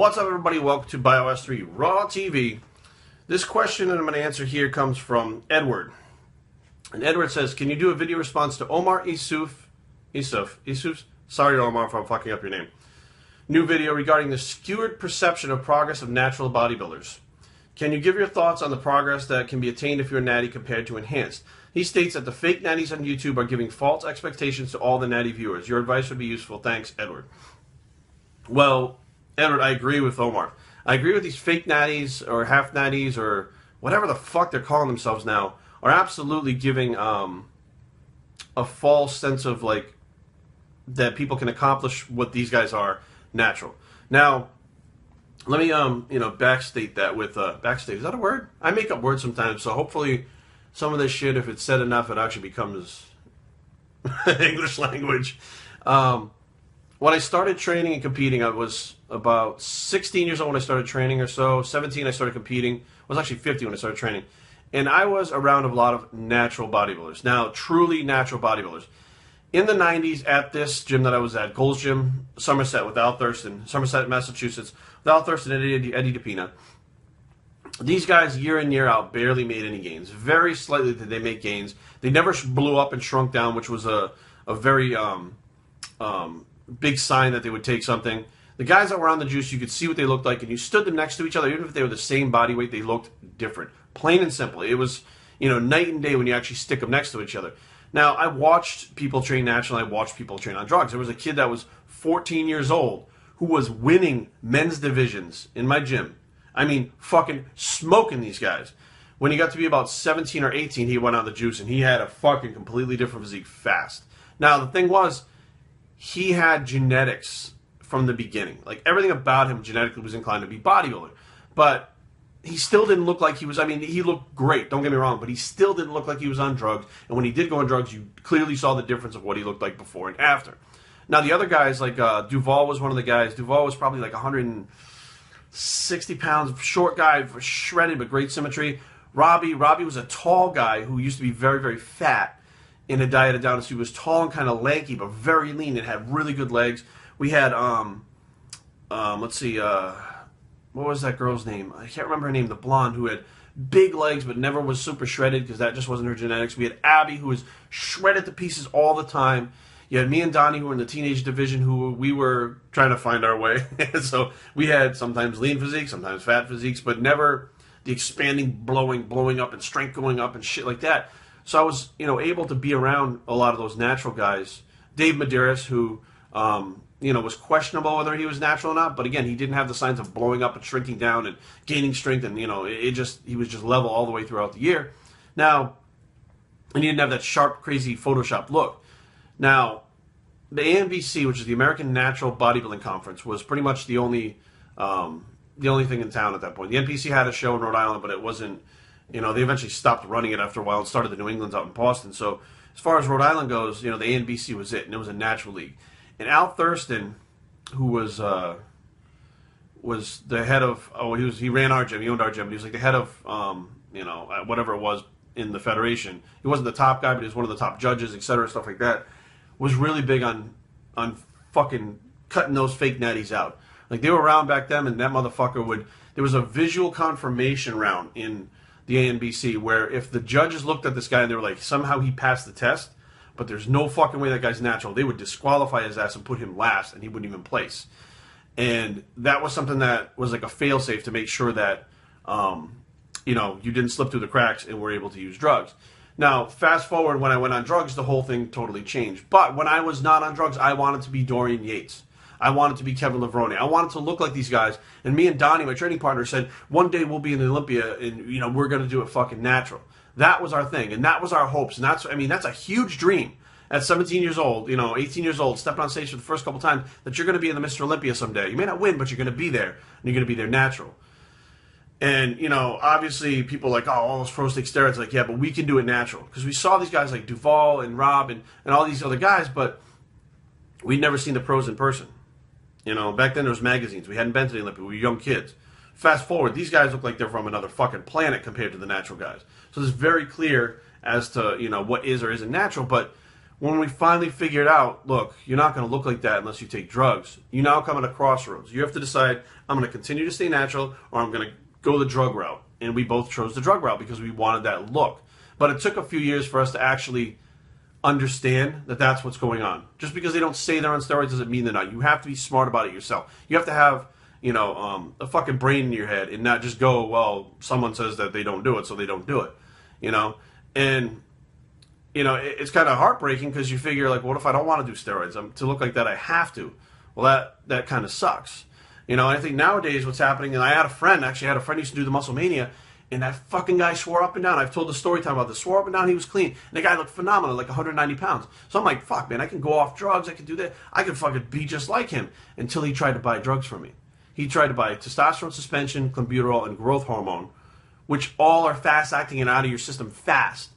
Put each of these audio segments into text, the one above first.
What's up, everybody? Welcome to Bios3 Raw TV. This question that I'm going to answer here comes from Edward. And Edward says, can you do a video response to Omar Issouf's? Sorry, Omar, if I'm fucking up your name. New video regarding the skewed perception of progress of natural bodybuilders. Can you give your thoughts on the progress that can be attained if you're natty compared to enhanced? He states that the fake natties on YouTube are giving false expectations to all the natty viewers. Your advice would be useful. Thanks, Edward. Well, Edward, I agree with Omar. I agree with these fake natties or half natties or whatever the fuck they're calling themselves now are absolutely giving a false sense of like that people can accomplish what these guys are natural. Now, let me backstate that with backstate. Is that a word? I make up words sometimes, so hopefully some of this shit, if it's said enough, it actually becomes English language. When I started training and competing, I was about 16 years old when I started training or so. 17, I started competing. I was actually 50 when I started training. And I was around a lot of natural bodybuilders. Now, truly natural bodybuilders. In the 90s, at this gym that I was at, Gold's Gym, Somerset with Al Thurston, Somerset, Massachusetts, with Al Thurston and Eddie DePina, these guys, year in, year out, barely made any gains. Very slightly did they make gains. They never blew up and shrunk down, which was a very big sign that they would take something. The guys that were on the juice, you could see what they looked like, and you stood them next to each other. Even if they were the same body weight, they looked different. Plain and simple. It was, night and day when you actually stick them next to each other. Now, I watched people train naturally. I watched people train on drugs. There was a kid that was 14 years old who was winning men's divisions in my gym. I mean, fucking smoking these guys. When he got to be about 17 or 18, he went on the juice, and he had a fucking completely different physique fast. Now, the thing was, he had genetics from the beginning. Like, everything about him genetically was inclined to be bodybuilder. But he still didn't look like he was, he looked great, don't get me wrong, but he still didn't look like he was on drugs. And when he did go on drugs, you clearly saw the difference of what he looked like before and after. Now, the other guys, like Duval was one of the guys. Duval was probably like 160 pounds, short guy, shredded, but great symmetry. Robbie was a tall guy who used to be very, very fat and had dieted down. So he was tall and kind of lanky, but very lean and had really good legs. We had, let's see, what was that girl's name? I can't remember her name, the blonde, who had big legs but never was super shredded because that just wasn't her genetics. We had Abby, who was shredded to pieces all the time. You had me and Donnie, who were in the teenage division, who we were trying to find our way. So we had sometimes lean physiques, sometimes fat physiques, but never the expanding, blowing up and strength going up and shit like that. So I was, able to be around a lot of those natural guys. Dave Medeiros, who, was questionable whether he was natural or not. But again, he didn't have the signs of blowing up and shrinking down and gaining strength. And, he was just level all the way throughout the year. Now, and he didn't have that sharp, crazy Photoshop look. Now, the ANBC, which is the American Natural Bodybuilding Conference, was pretty much the only thing in town at that point. The NPC had a show in Rhode Island, but it wasn't, they eventually stopped running it after a while and started the New England's out in Boston. So as far as Rhode Island goes, the ANBC was it, and it was a natural league. And Al Thurston, who was the head of, he ran our gym, he owned our gym, but he was like the head of, whatever it was in the federation. He wasn't the top guy, but he was one of the top judges, etc., stuff like that. Was really big on fucking cutting those fake natties out. Like, they were around back then, and that motherfucker there was a visual confirmation round in the ANBC where if the judges looked at this guy and they were like, somehow he passed the test, but there's no fucking way that guy's natural, they would disqualify his ass and put him last, and he wouldn't even place. And that was something that was like a fail-safe to make sure that, you didn't slip through the cracks and were able to use drugs. Now, fast forward, when I went on drugs, the whole thing totally changed. But when I was not on drugs, I wanted to be Dorian Yates. I wanted to be Kevin Levrone. I wanted to look like these guys. And me and Donnie, my training partner, said, one day we'll be in the Olympia, and, we're going to do it fucking natural. That was our thing, and that was our hopes. And that's a huge dream at 17 years old, 18 years old, stepping on stage for the first couple times, that you're going to be in the Mr. Olympia someday. You may not win, but you're going to be there, and you're going to be there natural. And, obviously people are like, oh, all those pro take steroids. Like, yeah, but we can do it natural. Because we saw these guys like Duval and Rob and all these other guys, but we'd never seen the pros in person. Back then there was magazines. We hadn't been to the Olympia. We were young kids. Fast forward, these guys look like they're from another fucking planet compared to the natural guys. So it's very clear as to, what is or isn't natural. But when we finally figured out, look, you're not going to look like that unless you take drugs. You now come at a crossroads. You have to decide, I'm going to continue to stay natural or I'm going to go the drug route. And we both chose the drug route because we wanted that look. But it took a few years for us to actually understand that that's what's going on. Just because they don't say they're on steroids doesn't mean they're not. You have to be smart about it yourself. You have to have, a fucking brain in your head and not just go, well, someone says that they don't do it, so they don't do it. And it's kind of heartbreaking because you figure, like, what if I don't want to do steroids? To look like that, I have to. Well, that kind of sucks. I think nowadays what's happening, and I had a friend who used to do the Muscle Mania, and that fucking guy swore up and down. I've told the story time about this. Swore up and down he was clean. And the guy looked phenomenal, like 190 pounds. So I'm like, fuck, man, I can go off drugs. I can do that. I can fucking be just like him. Until he tried to buy drugs from me. He tried to buy testosterone suspension, clenbuterol, and growth hormone, which all are fast-acting and out of your system fast,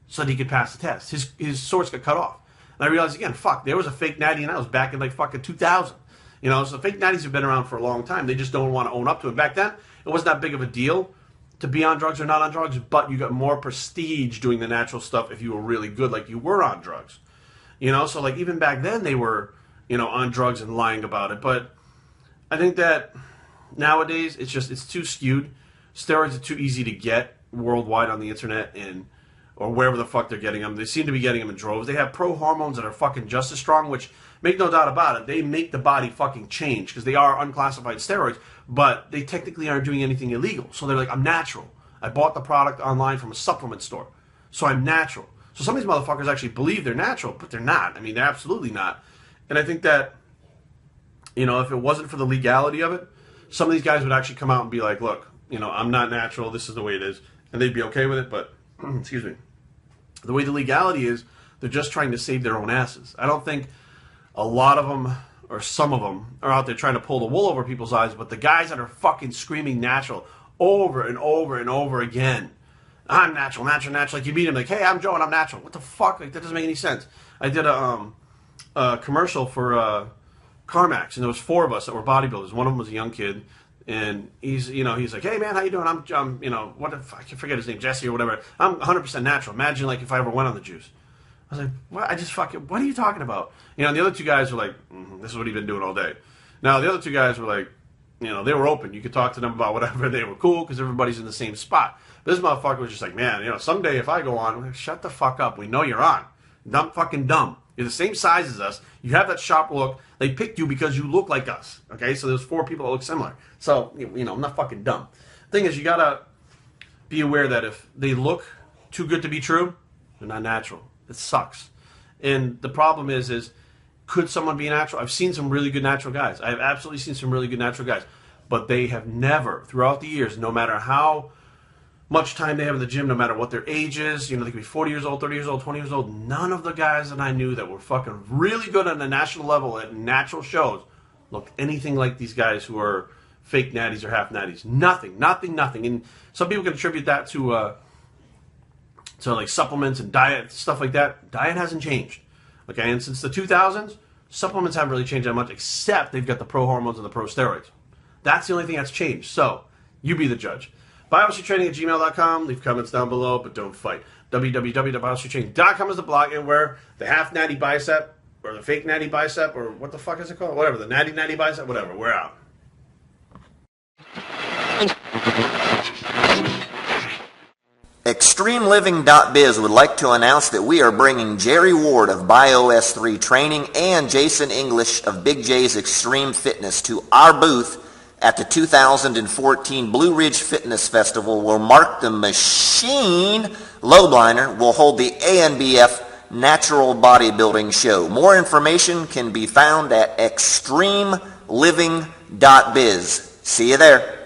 so that he could pass the test. His source got cut off. And I realized, again, fuck, there was a fake Natty, and I was back in like fucking 2000. So fake Natties have been around for a long time. They just don't want to own up to it. Back then, it wasn't that big of a deal to be on drugs or not on drugs, but you got more prestige doing the natural stuff if you were really good, like you were on drugs. So like even back then they were, on drugs and lying about it. But I think that nowadays it's too skewed. Steroids are too easy to get worldwide on the internet or wherever the fuck they're getting them. They seem to be getting them in droves. They have pro hormones that are fucking just as strong, which, make no doubt about it, they make the body fucking change because they are unclassified steroids, but they technically aren't doing anything illegal. So they're like, I'm natural. I bought the product online from a supplement store, so I'm natural. So some of these motherfuckers actually believe they're natural, but they're not. I mean, they're absolutely not. And I think that, if it wasn't for the legality of it, some of these guys would actually come out and be like, look, I'm not natural. This is the way it is. And they'd be okay with it, but, excuse me. The way the legality is, they're just trying to save their own asses. I don't think a lot of them, or some of them, are out there trying to pull the wool over people's eyes, but the guys that are fucking screaming natural over and over and over again, I'm natural, natural, natural. Like you meet him, like, hey, I'm Joe and I'm natural. What the fuck? Like that doesn't make any sense. I did a commercial for CarMax, and there was 4 of us that were bodybuilders. One of them was a young kid, and he's like, hey man, how you doing? I'm what if I can forget his name, Jesse or whatever. I'm 100% natural. Imagine like if I ever went on the juice. I was like, what? What are you talking about? The other 2 guys were like, this is what he's been doing all day. Now, the other 2 guys were like, they were open. You could talk to them about whatever. They were cool because everybody's in the same spot. But this motherfucker was just like, man, someday if I go on, I'm like, shut the fuck up. We know you're on. Fucking dumb. You're the same size as us. You have that sharp look. They picked you because you look like us. Okay? So there's 4 people that look similar. So, I'm not fucking dumb. Thing is, you got to be aware that if they look too good to be true, they're not natural. It sucks. And the problem is could someone be natural? I've seen some really good natural guys. I've absolutely seen some really good natural guys. But they have never, throughout the years, no matter how much time they have in the gym, no matter what their age is, they could be 40 years old, 30 years old, 20 years old, none of the guys that I knew that were fucking really good on the national level at natural shows looked anything like these guys who are fake natties or half natties. Nothing. And some people can attribute that to like supplements and diet, stuff like that. Diet hasn't changed. Okay, and since the 2000s, supplements haven't really changed that much, except they've got the pro hormones and the pro steroids. That's the only thing that's changed. So, you be the judge. Biosretraining@gmail.com. Leave comments down below, but don't fight. www.biosretraining.com is the blog, and where the half natty bicep, or the fake natty bicep, or what the fuck is it called? Whatever, the natty bicep, whatever. We're out. ExtremeLiving.biz would like to announce that we are bringing Jerry Ward of Bios3 Training and Jason English of Big J's Extreme Fitness to our booth at the 2014 Blue Ridge Fitness Festival, where Mark the Machine Lowbliner will hold the ANBF Natural Bodybuilding Show. More information can be found at ExtremeLiving.biz. See you there.